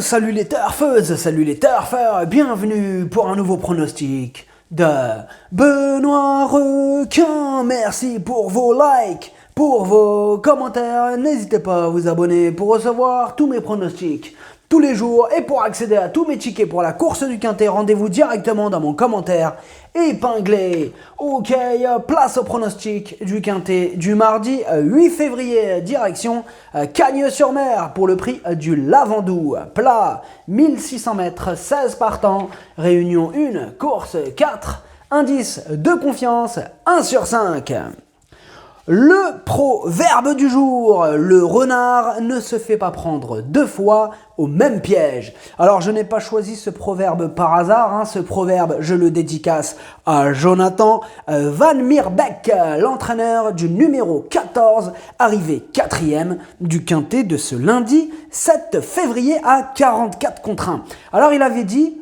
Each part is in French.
salut les turfeuses, salut les turfeurs, bienvenue pour un nouveau pronostic de Benoît Requin. Merci pour vos likes, pour vos commentaires. N'hésitez pas à vous abonner pour recevoir tous mes pronostics tous les jours. Et pour accéder à tous mes tickets pour la course du Quintet, rendez-vous directement dans mon commentaire épinglé. Ok, place au pronostic du Quintet du mardi 8 février, direction Cagnes-sur-Mer pour le prix du Lavandou. Plat 1600 mètres, 16 partants, réunion 1, course 4, indice de confiance 1 sur 5. Le proverbe du jour, le renard ne se fait pas prendre deux fois au même piège. Alors je n'ai pas choisi ce proverbe par hasard, ce proverbe je le dédicace à Jonathan Van Meerbeek, l'entraîneur du numéro 14, arrivé 4e du Quintet de ce lundi 7 février à 44 contre 1. Alors il avait dit,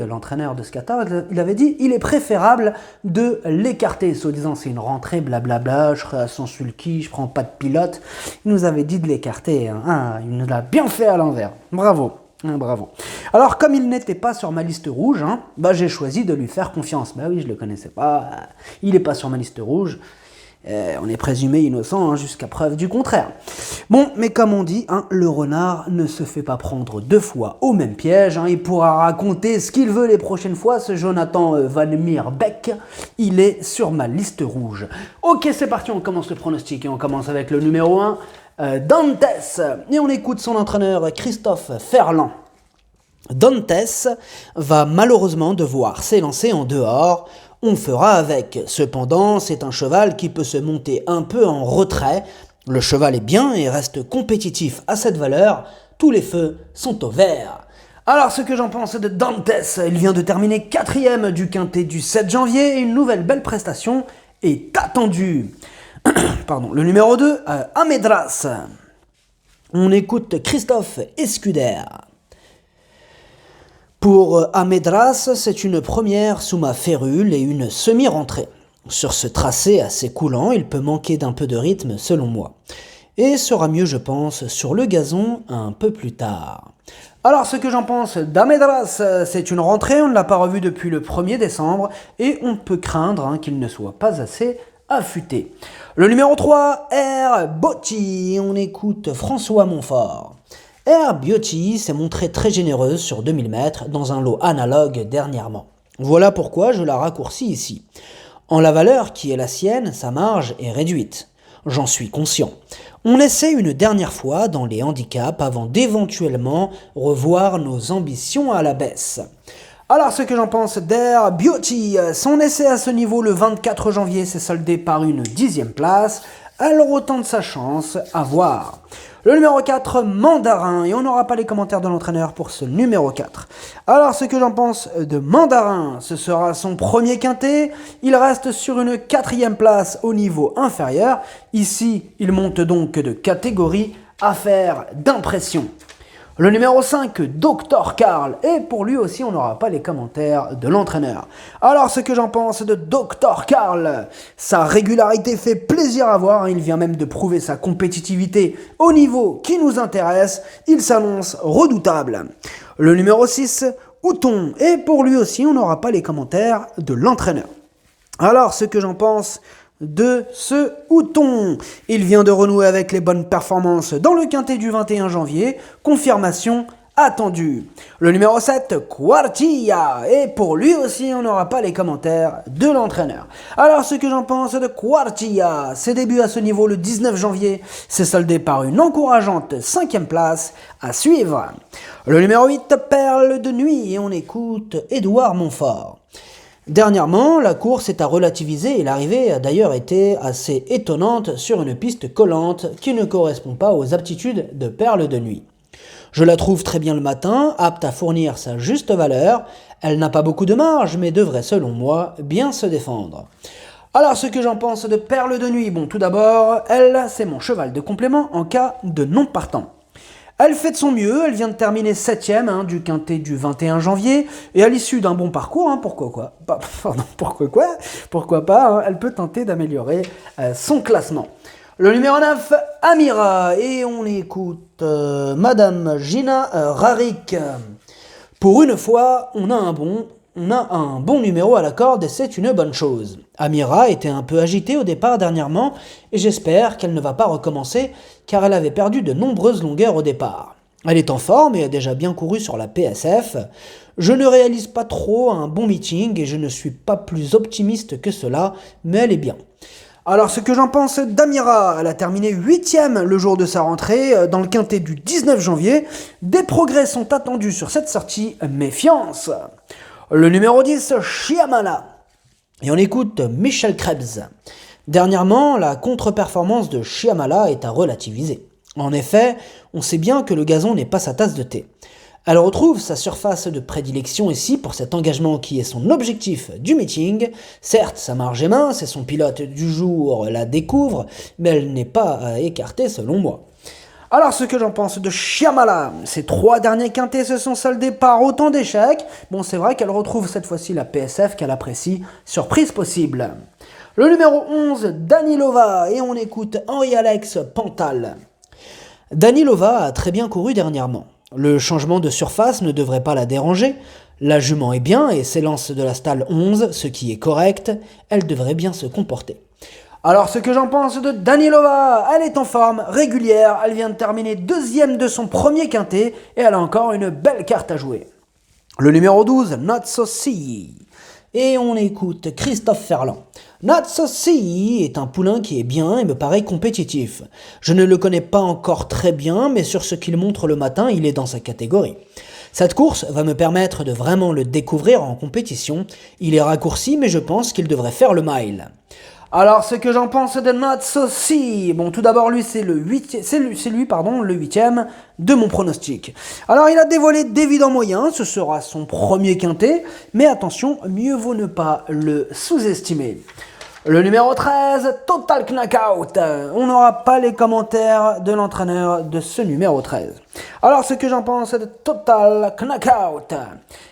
l'entraîneur de ce 14, il avait dit, il est préférable de l'écarter, soi-disant c'est une rentrée, blablabla, je serai à son sulky, je prends pas de pilote. Il nous avait dit de l'écarter, il nous l'a bien fait à l'envers. Bravo. Bravo. Alors, comme il n'était pas sur ma liste rouge, j'ai choisi de lui faire confiance. Oui, je le connaissais pas, il n'est pas sur ma liste rouge. On est présumé innocent jusqu'à preuve du contraire. Bon, mais comme on dit, le renard ne se fait pas prendre deux fois au même piège. Il pourra raconter ce qu'il veut les prochaines fois. Ce Jonathan Van Meerbeek, il est sur ma liste rouge. Ok, c'est parti, on commence le pronostic et on commence avec le numéro 1, Dantes. Et on écoute son entraîneur Christophe Ferland. Dantes va malheureusement devoir s'élancer en dehors. On fera avec. Cependant, c'est un cheval qui peut se monter un peu en retrait. Le cheval est bien et reste compétitif à cette valeur. Tous les feux sont au vert. Alors, ce que j'en pense de Dantes, il vient de terminer 4e du Quintet du 7 janvier et une nouvelle belle prestation est attendue. Le numéro 2, Amedras. On écoute Christophe Escuder. Pour Amedras, c'est une première sous ma férule et une semi-rentrée. Sur ce tracé assez coulant, il peut manquer d'un peu de rythme selon moi. Et sera mieux, je pense, sur le gazon un peu plus tard. Alors, ce que j'en pense d'Amedras, c'est une rentrée, on ne l'a pas revu depuis le 1er décembre et on peut craindre qu'il ne soit pas assez affûté. Le numéro 3, Air Botti, on écoute François Montfort. Air Beauty s'est montrée très généreuse sur 2000 mètres dans un lot analogue dernièrement. Voilà pourquoi je la raccourcis ici. En la valeur qui est la sienne, sa marge est réduite. J'en suis conscient. On essaie une dernière fois dans les handicaps avant d'éventuellement revoir nos ambitions à la baisse. Alors ce que j'en pense d'Air Beauty, son essai à ce niveau le 24 janvier s'est soldé par une 10e place. Elle retente sa chance, à voir. Le numéro 4, Mandarin, et on n'aura pas les commentaires de l'entraîneur pour ce numéro 4. Alors, ce que j'en pense de Mandarin, ce sera son premier quintet. Il reste sur une 4e place au niveau inférieur. Ici, il monte donc de catégorie, affaire d'impression. Le numéro 5, Dr Karl, et pour lui aussi on n'aura pas les commentaires de l'entraîneur. Alors ce que j'en pense de Dr Karl, sa régularité fait plaisir à voir, il vient même de prouver sa compétitivité au niveau qui nous intéresse, il s'annonce redoutable. Le numéro 6, Houton, et pour lui aussi on n'aura pas les commentaires de l'entraîneur. Alors ce que j'en pense de ce Houton. Il vient de renouer avec les bonnes performances dans le Quintet du 21 janvier. Confirmation attendue. Le numéro 7, Quartilla. Et pour lui aussi, on n'aura pas les commentaires de l'entraîneur. Alors, ce que j'en pense de Quartilla, ses débuts à ce niveau le 19 janvier, s'est soldé par une encourageante 5e place à suivre. Le numéro 8, Perle de nuit. Et on écoute Édouard Montfort. Dernièrement, la course est à relativiser et l'arrivée a d'ailleurs été assez étonnante sur une piste collante qui ne correspond pas aux aptitudes de Perle de nuit. Je la trouve très bien le matin, apte à fournir sa juste valeur. Elle n'a pas beaucoup de marge, mais devrait, selon moi, bien se défendre. Alors, ce que j'en pense de Perle de nuit, tout d'abord, elle, c'est mon cheval de complément en cas de non partant. Elle fait de son mieux, elle vient de terminer 7e du Quintet du 21 janvier, et à l'issue d'un bon parcours, pourquoi pas, elle peut tenter d'améliorer son classement. Le numéro 9, Amira. Et on écoute Madame Gina Rarik. Pour une fois, on a un bon numéro à la corde et c'est une bonne chose. Amira était un peu agitée au départ dernièrement et j'espère qu'elle ne va pas recommencer car elle avait perdu de nombreuses longueurs au départ. Elle est en forme et a déjà bien couru sur la PSF. Je ne réalise pas trop un bon meeting et je ne suis pas plus optimiste que cela, mais elle est bien. Alors ce que j'en pense d'Amira, elle a terminé 8ème le jour de sa rentrée dans le quintet du 19 janvier. Des progrès sont attendus sur cette sortie, méfiance. Le numéro 10, Shyamala. Et on écoute Michel Krebs. Dernièrement, la contre-performance de Shyamala est à relativiser. En effet, on sait bien que le gazon n'est pas sa tasse de thé. Elle retrouve sa surface de prédilection ici pour cet engagement qui est son objectif du meeting. Certes, sa marge est mince et son pilote du jour la découvre, mais elle n'est pas à écarter selon moi. Alors ce que j'en pense de Shyamala, ses 3 derniers quintés se sont soldés par autant d'échecs. Bon, c'est vrai qu'elle retrouve cette fois-ci la PSF qu'elle apprécie, surprise possible. Le numéro 11, Danilova, et on écoute Henri-Alex Pantal. Danilova a très bien couru dernièrement. Le changement de surface ne devrait pas la déranger. La jument est bien et s'élance de la stalle 11, ce qui est correct. Elle devrait bien se comporter. Alors ce que j'en pense de Danilova, elle est en forme, régulière, elle vient de terminer 2ème de son premier quintet et elle a encore une belle carte à jouer. Le numéro 12, Not So See. Et on écoute Christophe Ferland. Not So See est un poulain qui est bien et me paraît compétitif. Je ne le connais pas encore très bien, mais sur ce qu'il montre le matin, il est dans sa catégorie. Cette course va me permettre de vraiment le découvrir en compétition. Il est raccourci, mais je pense qu'il devrait faire le mile. Alors, ce que j'en pense de Not So See. Bon, tout d'abord, lui, c'est le 8ème de mon pronostic. Alors, il a dévoilé d'évidents moyens, ce sera son premier quintet, mais attention, mieux vaut ne pas le sous-estimer. Le numéro 13, Total Knockout. On n'aura pas les commentaires de l'entraîneur de ce numéro 13. Alors, ce que j'en pense de Total Knockout.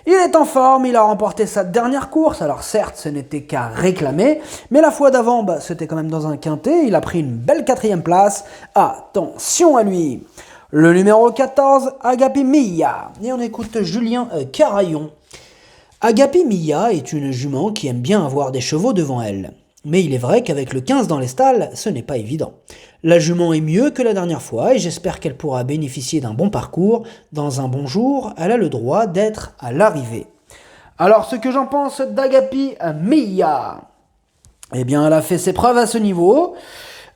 Il est en forme, il a remporté sa dernière course. Alors, certes, ce n'était qu'à réclamer, mais la fois d'avant, c'était quand même dans un quintet. Il a pris une belle 4ème place. Attention à lui. Le numéro 14, Agapi Mia. Et on écoute Julien Carayon. Agapi Mia est une jument qui aime bien avoir des chevaux devant elle. Mais il est vrai qu'avec le 15 dans les stalles, ce n'est pas évident. La jument est mieux que la dernière fois et j'espère qu'elle pourra bénéficier d'un bon parcours. Dans un bon jour, elle a le droit d'être à l'arrivée. Alors, ce que j'en pense d'Agapi Mia, eh bien, elle a fait ses preuves à ce niveau.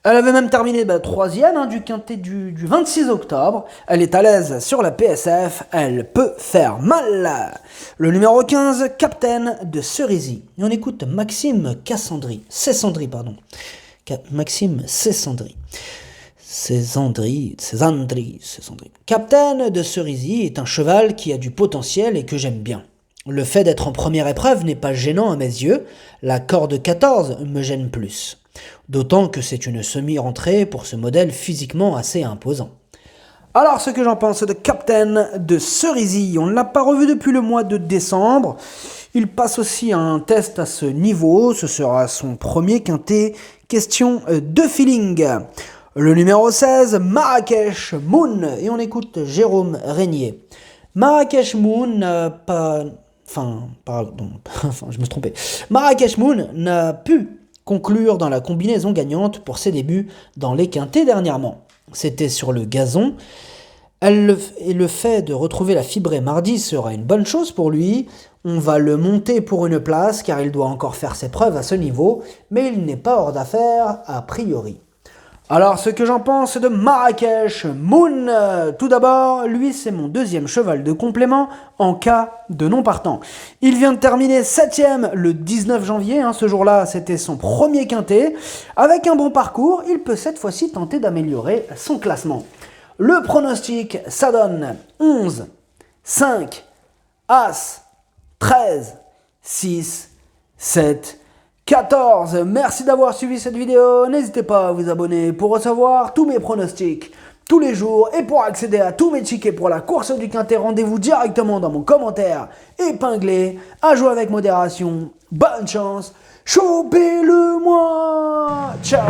Elle avait même terminé 3ème du quintet du 26 octobre. Elle est à l'aise sur la PSF, elle peut faire mal. Le numéro 15, Captain de Cerisy. Et on écoute Maxime Cessandry. Maxime Cessandry. Cessandry. Captain de Cerisy est un cheval qui a du potentiel et que j'aime bien. Le fait d'être en première épreuve n'est pas gênant à mes yeux. La corde 14 me gêne plus. D'autant que c'est une semi-rentrée pour ce modèle physiquement assez imposant. Alors, ce que j'en pense de Captain de Cerisy, on ne l'a pas revu depuis le mois de décembre. Il passe aussi un test à ce niveau, ce sera son premier quintet. Question de feeling. Le numéro 16, Marrakech Moon, et on écoute Jérôme Régnier. Marrakech Moon Marrakech Moon n'a pu conclure dans la combinaison gagnante pour ses débuts dans les quintets dernièrement. C'était sur le gazon. Le fait de retrouver la fibrée mardi sera une bonne chose pour lui. On va le monter pour une place car il doit encore faire ses preuves à ce niveau, mais il n'est pas hors d'affaire a priori. Alors, ce que j'en pense de Marrakech Moon, tout d'abord, lui c'est mon 2e cheval de complément en cas de non partant. Il vient de terminer 7ème le 19 janvier, ce jour-là c'était son premier quintet. Avec un bon parcours, il peut cette fois-ci tenter d'améliorer son classement. Le pronostic, ça donne 11, 5, As, 13, 6, 7, 14. Merci d'avoir suivi cette vidéo. N'hésitez pas à vous abonner pour recevoir tous mes pronostics tous les jours et pour accéder à tous mes tickets pour la course du quintet. Rendez-vous directement dans mon commentaire épinglé. À jouer avec modération. Bonne chance. Chopez-le moi. Ciao.